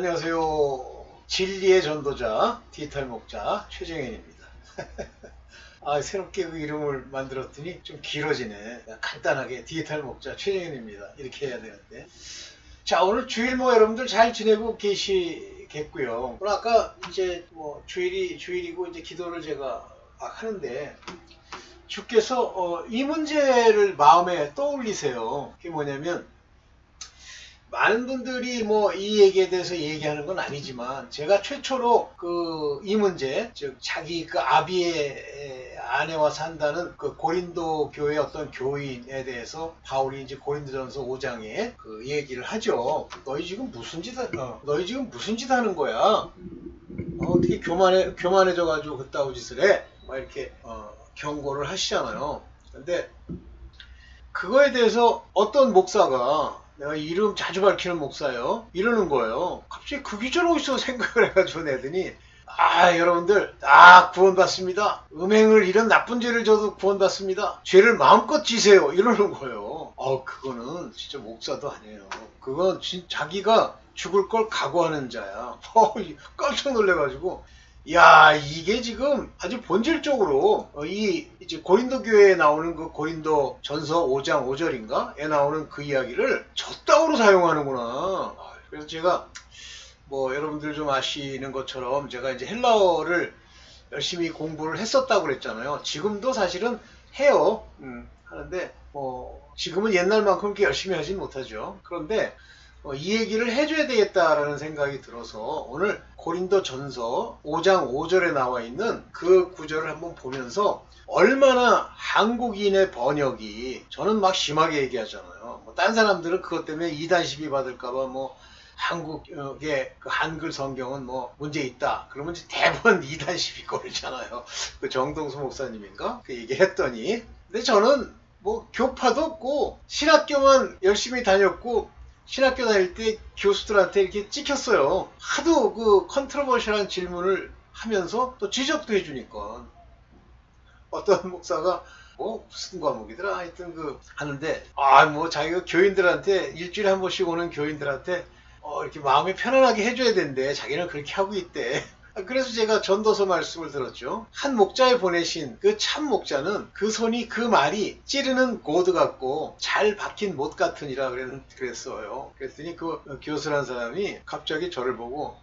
안녕하세요. 진리의 전도자, 디지털 목자 최정현입니다. 새롭게 그 이름을 만들었더니 좀 길어지네. 간단하게 디지털 목자 최정현입니다. 이렇게 해야 되는데. 자, 오늘 주일 여러분들 잘 지내고 계시겠고요. 오늘 아까 이제 주일이고 이제 기도를 제가 하는데 주께서 이 문제를 마음에 떠올리세요. 그게 뭐냐면 많은 분들이 이 얘기에 대해서 얘기하는 건 아니지만 제가 최초로 이 문제, 즉 자기 아비의 아내와 산다는 고린도 교회 어떤 교인에 대해서 바울이 이제 고린도전서 5장에 얘기를 하죠. 너희 지금 무슨 짓 하는 거야? 어떻게 교만해져 가지고 그따구 짓을 해? 막 이렇게 경고를 하시잖아요. 근데 그거에 대해서 어떤 목사가, 내가 이름 자주 밝히는 목사예요, 이러는 거예요. 갑자기 그 기절하고 있어 생각을 해가지고 내더니, 여러분들 구원받습니다. 음행을, 이런 나쁜 죄를 져도 구원받습니다. 죄를 마음껏 지세요, 이러는 거예요. 그거는 진짜 목사도 아니에요. 그건 자기가 죽을 걸 각오하는 자야. 깜짝 놀래가지고, 이게 지금 아주 본질적으로 이제 고린도 교회에 나오는 그 고린도 전서 5장 5절인가에 나오는 그 이야기를 저따구로 사용하는구나. 그래서 제가 여러분들 좀 아시는 것처럼 제가 이제 헬라어를 열심히 공부를 했었다고 그랬잖아요. 지금도 사실은 해요. 하는데 지금은 옛날만큼 그렇게 열심히 하진 못하죠. 그런데 이 얘기를 해줘야 되겠다라는 생각이 들어서 오늘 고린도 전서 5장 5절에 나와 있는 그 구절을 한번 보면서 얼마나 한국인의 번역이, 저는 막 심하게 얘기하잖아요. 딴 사람들은 그것 때문에 이단 시비 받을까봐 한국의 그 한글 성경은 문제 있다 그러면 대부분 이단 시비 걸잖아요. 그 정동수 목사님인가? 그 얘기했더니, 근데 저는 교파도 없고 신학교만 열심히 다녔고, 신학교 다닐 때 교수들한테 이렇게 찍혔어요. 하도 그 컨트로버셜한 질문을 하면서 또 지적도 해주니까. 어떤 목사가 무슨 과목이더라 하여튼 하는데, 자기가 교인들한테 일주일에 한 번씩 오는 교인들한테 이렇게 마음이 편안하게 해줘야 된대. 자기는 그렇게 하고 있대. 그래서 제가 전도서 말씀을 들었죠. 한 목자에 보내신 그 참 목자는 그 손이, 그 말이 찌르는 고드 같고 잘 박힌 못 같으니라 그랬어요. 그랬더니 그 교수란 사람이 갑자기 저를 보고,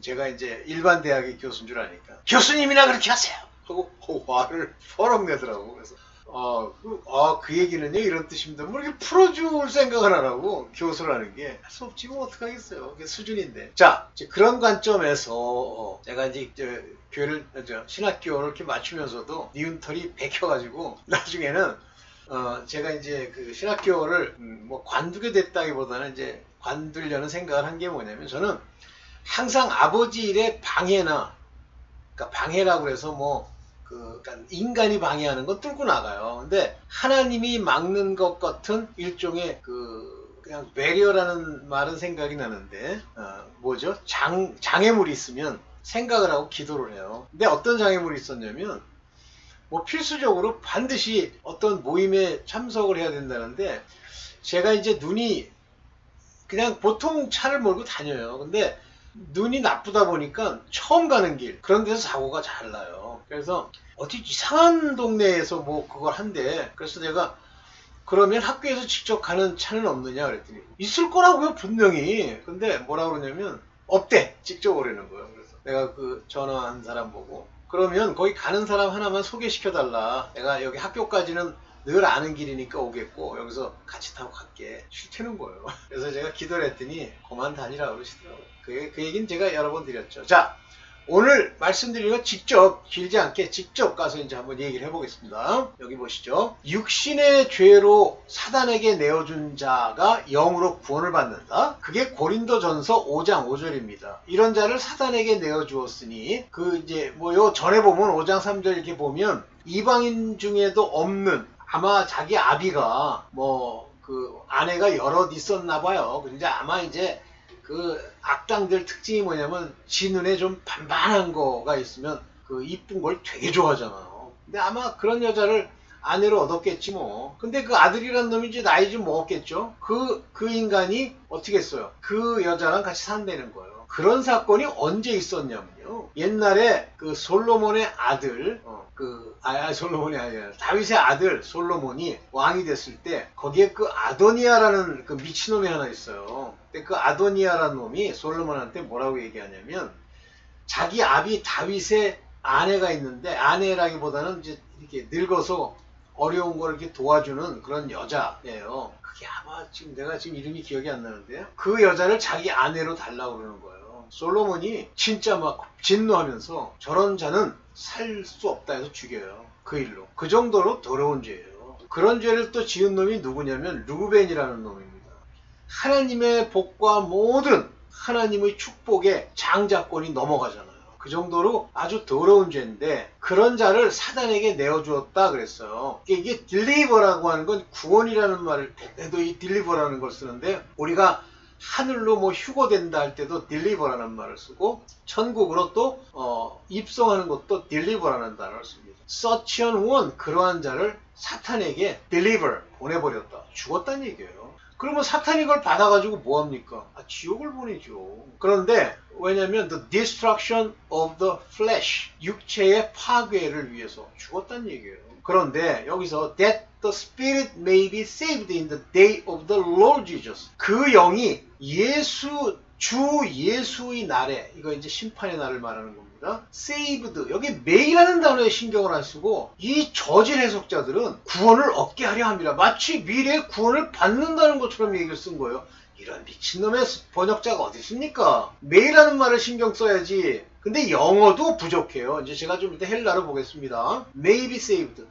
제가 이제 일반 대학의 교수인 줄 아니까, 교수님이나 그렇게 하세요 하고 화를 퍼럭 내더라고. 그래서 그 얘기는요 이런 뜻입니다. 이렇게 풀어줄 생각을 안 하고 교수라는 게 할 수 없지 어떡하겠어요. 그게 수준인데. 자, 이제 그런 관점에서 제가 이제 교회를, 신학교를 이렇게 맞추면서도 니은털이 베껴가지고 나중에는 제가 이제 그 신학교를 관두게 됐다기보다는 이제 관두려는 생각을 한 게 뭐냐면, 저는 항상 아버지 일에 방해나, 그러니까 방해라고 해서 그러니까 인간이 방해하는 건 뚫고 나가요. 근데 하나님이 막는 것 같은 일종의 그냥 배리어라는 말은 생각이 나는데, 장애물이 있으면 생각을 하고 기도를 해요. 근데 어떤 장애물이 있었냐면, 필수적으로 반드시 어떤 모임에 참석을 해야 된다는데, 제가 이제 눈이 그냥 보통 차를 몰고 다녀요. 근데 눈이 나쁘다 보니까 처음 가는 길, 그런 데서 사고가 잘 나요. 그래서 어디 이상한 동네에서 그걸 한대. 그래서 내가, 그러면 학교에서 직접 가는 차는 없느냐 그랬더니 있을 거라고요 분명히. 근데 뭐라 그러냐면 없대, 직접 오라는 거예요. 그래서 내가 전화한 사람 보고, 그러면 거기 가는 사람 하나만 소개시켜 달라. 내가 여기 학교까지는 늘 아는 길이니까 오겠고 여기서 같이 타고 갈게. 싫다는 거예요. 그래서 제가 기도를 했더니 그만 다니라 그러시더라고요. 그 얘기는 제가 여러 번 드렸죠. 자, 오늘 말씀드린 거 직접, 길지 않게 직접 가서 이제 한번 얘기를 해보겠습니다. 여기 보시죠. 육신의 죄로 사단에게 내어준 자가 영으로 구원을 받는다. 그게 고린도전서 5장 5절입니다. 이런 자를 사단에게 내어주었으니, 요 전에 보면 5장 3절 이렇게 보면, 이방인 중에도 없는, 아마 자기 아비가 아내가 여럿 있었나 봐요. 근데 아마 이제 악당들 특징이 뭐냐면, 지 눈에 좀 반반한 거가 있으면 이쁜 걸 되게 좋아하잖아요. 근데 아마 그런 여자를 아내로 얻었겠지 근데 그 아들이란 놈이 이제 나이 좀 먹었겠죠. 그 인간이 어떻게 했어요? 그 여자랑 같이 산다는 거예요. 그런 사건이 언제 있었냐면요. 옛날에 그 솔로몬의 아들, 솔로몬이 아니라 다윗의 아들 솔로몬이 왕이 됐을 때 거기에 그 아도니아라는 그 미친놈이 하나 있어요. 근데 그 아도니아라는 놈이 솔로몬한테 뭐라고 얘기하냐면 자기 아비 다윗의 아내가 있는데 아내라기보다는 이제 이렇게 늙어서 어려운 걸 이렇게 도와주는 그런 여자예요. 그게 아마 지금 내가 지금 이름이 기억이 안 나는데요. 그 여자를 자기 아내로 달라고 그러는 거예요. 솔로몬이 진짜 막 진노하면서 저런 자는 살 수 없다 해서 죽여요. 그 일로. 그 정도로 더러운 죄예요. 그런 죄를 또 지은 놈이 누구냐면 르우벤이라는 놈입니다. 하나님의 복과 모든 하나님의 축복에 장자권이 넘어가잖아요. 그 정도로 아주 더러운 죄인데 그런 자를 사단에게 내어주었다 그랬어요. 이게 딜리버라고 하는 건 구원이라는 말을 때도 이 딜리버라는 걸 쓰는데 우리가 하늘로 뭐 휴거된다 할 때도 딜리버라는 말을 쓰고 천국으로 또 입성하는 것도 딜리버라는 단어를 씁니다. Such an one, 그러한 자를 사탄에게 deliver, 보내버렸다. 죽었다는 얘기예요. 그러면 사탄이 그걸 받아가지고 뭐합니까? 지옥을 보내죠. 그런데 왜냐면 the destruction of the flesh, 육체의 파괴를 위해서 죽었다는 얘기예요. 그런데 여기서 that the spirit may be saved in the day of the Lord Jesus, 그 영이 주 예수의 날에, 이거 이제 심판의 날을 말하는 겁니다. saved, 여기 may라는 단어에 신경을 안 쓰고 이 저질 해석자들은 구원을 얻게 하려 합니다. 마치 미래에 구원을 받는다는 것처럼 얘기를 쓴 거예요. 이런 미친놈의 번역자가 어디 있습니까? may라는 말을 신경 써야지. 근데 영어도 부족해요. 이제 제가 좀 이따 헬라로 보겠습니다. may be saved,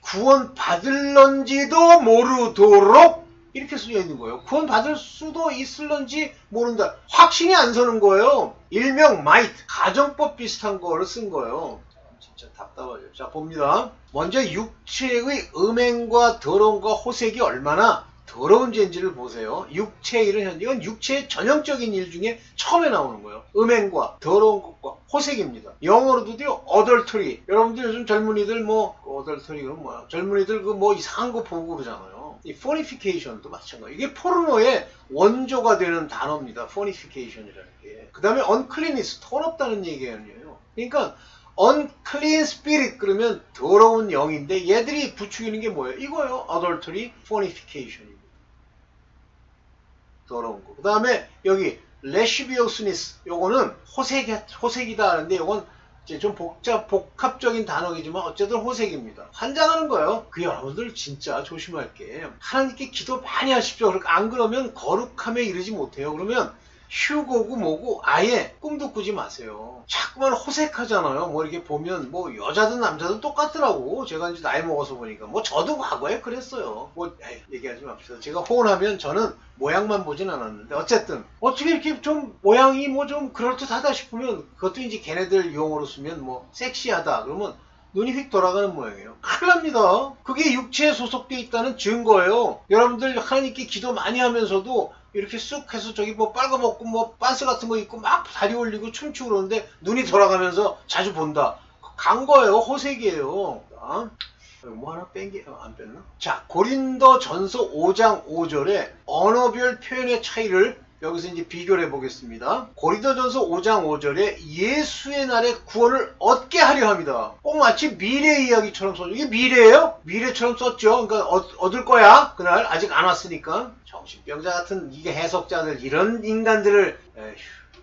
구원 받을런지도 모르도록 이렇게 쓰여 있는 거예요. 구원 받을 수도 있을런지 모른다. 확신이 안 서는 거예요. 일명 might, 가정법 비슷한 거를 쓴 거예요. 진짜 답답하죠. 자, 봅니다. 먼저 육체의 음행과 더러움과 호색이 얼마나 더러운 죄인지를 보세요. 육체의 일은 현재, 이건 육체의 전형적인 일 중에 처음에 나오는 거예요. 음행과 더러운 것과 호색입니다. 영어로도요, adultery. 여러분들 요즘 젊은이들 adultery가 뭐야? 젊은이들 이상한 거 보고 그러잖아요. 이 fornication도 마찬가지. 이게 포르노의 원조가 되는 단어입니다. fornication이라는 게. 그 다음에 uncleanness, 더럽다는 얘기예요. 그러니까 unclean spirit, 그러면 더러운 영인데 얘들이 부추기는 게 뭐예요? 이거요. adultery, fornication입니다. 더러운 거. 그 다음에 여기 lasciviousness, 요거는 호색이다 하는데 요건 이제 좀 복합적인 단어이지만 어쨌든 호색입니다. 환장하는 거예요. 그 여러분들 진짜 조심할 게, 하나님께 기도 많이 하십시오. 안 그러면 거룩함에 이르지 못해요. 그러면 휴고고 뭐고 아예 꿈도 꾸지 마세요. 자꾸만 호색하잖아요. 이렇게 보면 여자든 남자든 똑같더라고. 제가 이제 나이 먹어서 보니까 저도 과거에 그랬어요. 얘기하지 맙시다. 제가 호언하면 저는 모양만 보진 않았는데 어쨌든 어떻게 이렇게 좀 모양이 좀 그럴듯하다 싶으면 그것도 이제 걔네들 용어로 쓰면 섹시하다 그러면 눈이 휙 돌아가는 모양이에요. 큰일 납니다. 그게 육체에 소속되어 있다는 증거예요. 여러분들 하나님께 기도 많이 하면서도 이렇게 쑥 해서 저기 빨가벗고 빤스 같은 거 입고 막 다리 올리고 춤추고 그러는데 눈이 돌아가면서 자주 본다. 간 거예요. 호색이에요. 하나 뺀 게 안 뺐나? 자, 고린도 전서 5장 5절에 언어별 표현의 차이를 여기서 이제 비교를 해보겠습니다. 고린도전서 5장 5절에 예수의 날에 구원을 얻게 하려 합니다. 꼭 마치 미래 이야기처럼 써죠. 이게 미래예요? 미래처럼 썼죠. 그러니까 얻을 거야. 그날 아직 안 왔으니까. 정신병자 같은 이게 해석자들, 이런 인간들을.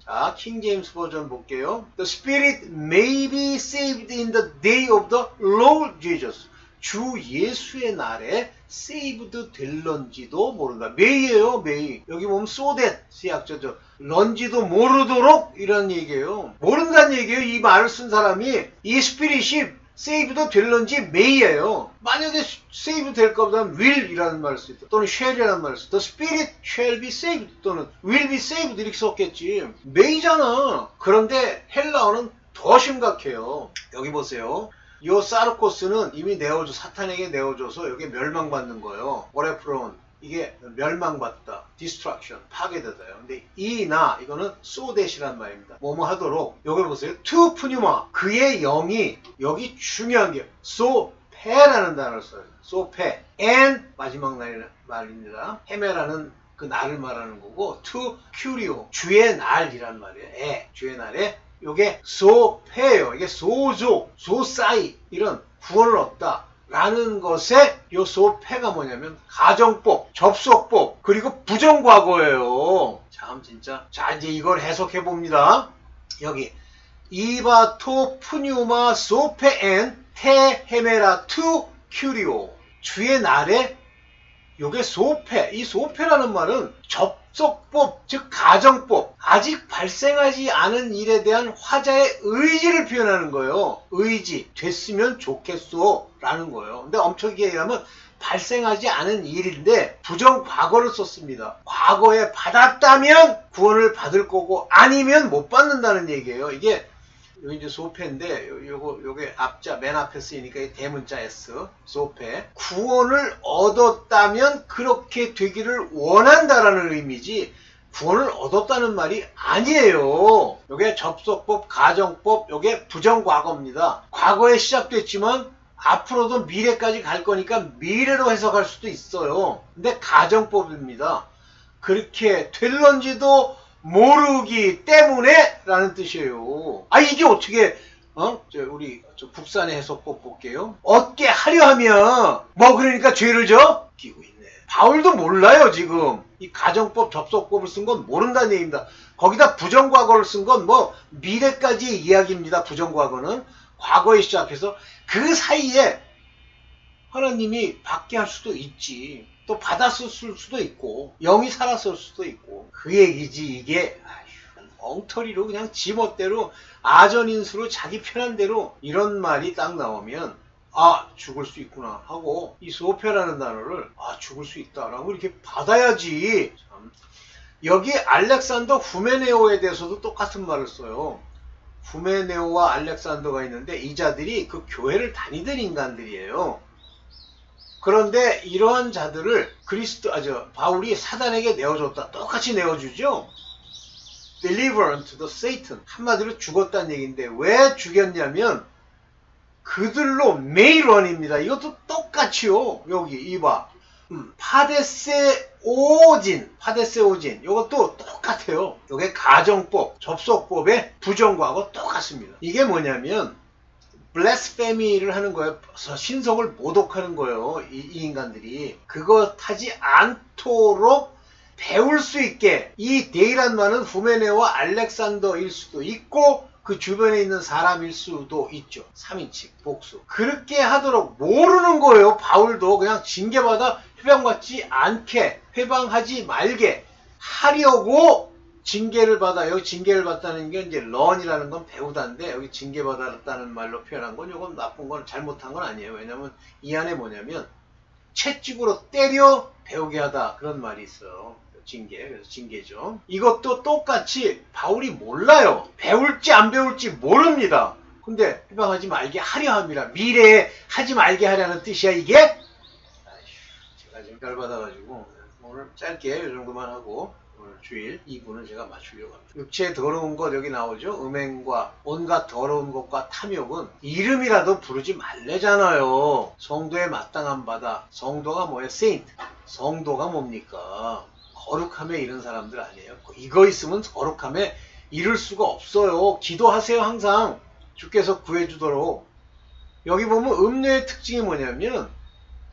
자, 킹 제임스 버전 볼게요. The spirit may be saved in the day of the Lord Jesus. 주 예수의 날에 saved 될런지도 모른다. may예요, may. 여기 보면 so that 시약자죠. 런지도 모르도록 이런 얘기예요. 모른다는 얘기예요. 이 말을 쓴 사람이. 이 스피릿이 saved 될런지 may예요. 만약에 save 될까 보다 will 이라는 말을 쓸 때, 또는 shall 이라는 말을 쓸 때, the spirit shall be saved 또는 will be saved 이렇게 썼겠지. may잖아. 그런데 헬라어는 더 심각해요. 여기 보세요. 요 사르코스는 이미 사탄에게 내어줘서 여기 멸망받는 거예요. 오레프론, 이게 멸망받다, destruction, 파괴되다요. 근데 이거는 so that이란 말입니다. 뭐뭐 하도록. 여기 보세요. to pneuma, 그의 영이, 여기 중요한 게 so 패라는 단어를 써요. so 패, and 마지막 말입니다. 헤메라는 그 날을 말하는 거고 to curio 주의 날이란 말이에요. 주의 날에 요게 소패예요. 이게 소조, 소사이 이런 구원을 얻다 라는 것에 요 소패가 뭐냐면 가정법, 접속법 그리고 부정과거예요. 참 진짜. 자 이제 이걸 해석해 봅니다. 여기 이바토 푸뉴마 소페엔 테 헤메라 투 큐리오 주의 날에 요게 소패, 이 소패라는 말은 접속법, 즉 가정법, 아직 발생하지 않은 일에 대한 화자의 의지를 표현하는 거예요. 의지, 됐으면 좋겠소 라는 거예요. 근데 엄청나게 얘기하면 발생하지 않은 일인데 부정 과거를 썼습니다. 과거에 받았다면 구원을 받을 거고 아니면 못 받는다는 얘기예요. 이게 여기 이제 소패인데 요게 앞자 맨 앞에 쓰이니까 대문자 S 소패 구원을 얻었다면 그렇게 되기를 원한다라는 의미지 구원을 얻었다는 말이 아니에요. 요게 접속법, 가정법, 요게 부정과거입니다. 과거에 시작됐지만 앞으로도 미래까지 갈 거니까 미래로 해석할 수도 있어요. 근데 가정법입니다. 그렇게 될런지도 모르기 때문에 라는 뜻이에요. 이게 어떻게 우리 국산의 해석법 볼게요. 얻게 하려 하면 뭐 그러니까 죄를 져? 끼고 있네. 바울도 몰라요 지금. 이 가정법 접속법을 쓴 건 모른다는 얘기입니다. 거기다 부정과거를 쓴 건 뭐 미래까지의 이야기입니다. 부정과거는 과거에 시작해서 그 사이에 하나님이 받게 할 수도 있지. 또 받았을 수도 있고 영이 살았을 수도 있고 그 얘기지. 이게 엉터리로 그냥 지멋대로 아전인수로 자기 편한 대로 이런 말이 딱 나오면 죽을 수 있구나 하고 이 소패라는 단어를 죽을 수 있다라고 이렇게 받아야지. 참. 여기 알렉산더 후메네오에 대해서도 똑같은 말을 써요. 후메네오와 알렉산더가 있는데 이 자들이 그 교회를 다니던 인간들이에요. 그런데 이러한 자들을 바울이 사단에게 내어줬다. 똑같이 내어주죠. Deliver unto the Satan. 한마디로 죽었다는 얘기인데 왜 죽였냐면 그들로 메이런입니다. 이것도 똑같이요. 여기 이봐. 파데세오진. 이것도 똑같아요. 이게 가정법, 접속법의 부정과하고 똑같습니다. 이게 뭐냐면 블래스페미를 하는 거예요. 신성을 모독하는 거예요. 이 인간들이. 그것 하지 않도록 배울 수 있게 이 데이란 말은 후메네와 알렉산더일 수도 있고 그 주변에 있는 사람일 수도 있죠. 3인칭 복수. 그렇게 하도록 모르는 거예요. 바울도 그냥 징계받아 회방받지 않게 회방하지 말게 하려고 징계를 받아. 여기 징계를 받다는 게 이제 런이라는 건 배우다인데 여기 징계받았다는 말로 표현한 건 이건 나쁜 건 잘못한 건 아니에요. 왜냐면 이 안에 뭐냐면 채찍으로 때려 배우게 하다 그런 말이 있어요. 징계. 그래서 징계죠. 이것도 똑같이 바울이 몰라요. 배울지 안 배울지 모릅니다. 근데 해방하지 말게 하려 함이라. 미래에 하지 말게 하려는 뜻이야 이게? 제가 지금 열받아가지고 오늘 짧게 이 정도만 하고 오늘 주일 2부는 제가 맞추려고 합니다. 육체에 더러운 것 여기 나오죠. 음행과 온갖 더러운 것과 탐욕은 이름이라도 부르지 말래잖아요. 성도에 마땅한 바다. 성도가 뭐예요? 세인트. 성도가 뭡니까? 거룩함에 이른 사람들 아니에요. 이거 있으면 거룩함에 이를 수가 없어요. 기도하세요. 항상 주께서 구해주도록. 여기 보면 음료의 특징이 뭐냐면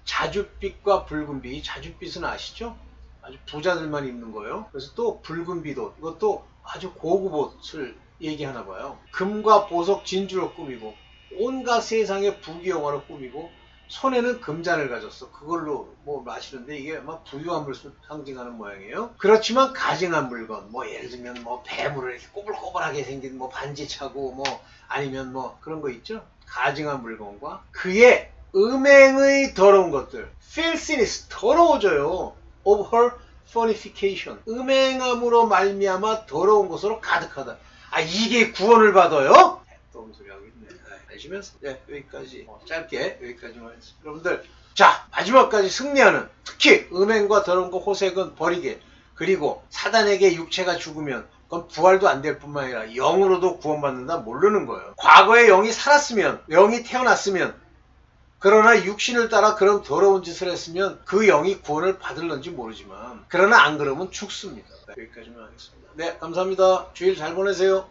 자줏빛과 붉은빛. 자줏빛은 아시죠? 아주 부자들만 입는 거예요. 그래서 또 붉은빛 옷. 이것도 아주 고급 옷을 얘기하나 봐요. 금과 보석 진주로 꾸미고 온갖 세상의 부귀영화로 꾸미고 손에는 금잔을 가졌어. 그걸로 뭐 마시는데 이게 막 부유함을 상징하는 모양이에요. 그렇지만 가증한 물건, 뭐 예를 들면 뭐 뱀으로 이렇게 꼬불꼬불하게 생긴 뭐 반지 차고 뭐 아니면 뭐 그런 거 있죠. 가증한 물건과 그의 음행의 더러운 것들, filthiness 더러워져요. of her fornication. 음행함으로 말미암아 더러운 것으로 가득하다. 이게 구원을 받아요? 또 소리 하고 있네. 아시면서 여기까지 짧게 여기까지만 했습니다. 여러분들 자 마지막까지 승리하는 특히 음행과 더러운 것 호색은 버리게 그리고 사단에게 육체가 죽으면 그건 부활도 안 될 뿐만 아니라 영으로도 구원받는다 모르는 거예요. 과거에 영이 살았으면 영이 태어났으면 그러나 육신을 따라 그런 더러운 짓을 했으면 그 영이 구원을 받을런지 모르지만 그러나 안 그러면 죽습니다. 여기까지만 하겠습니다. 네, 감사합니다. 주일 잘 보내세요.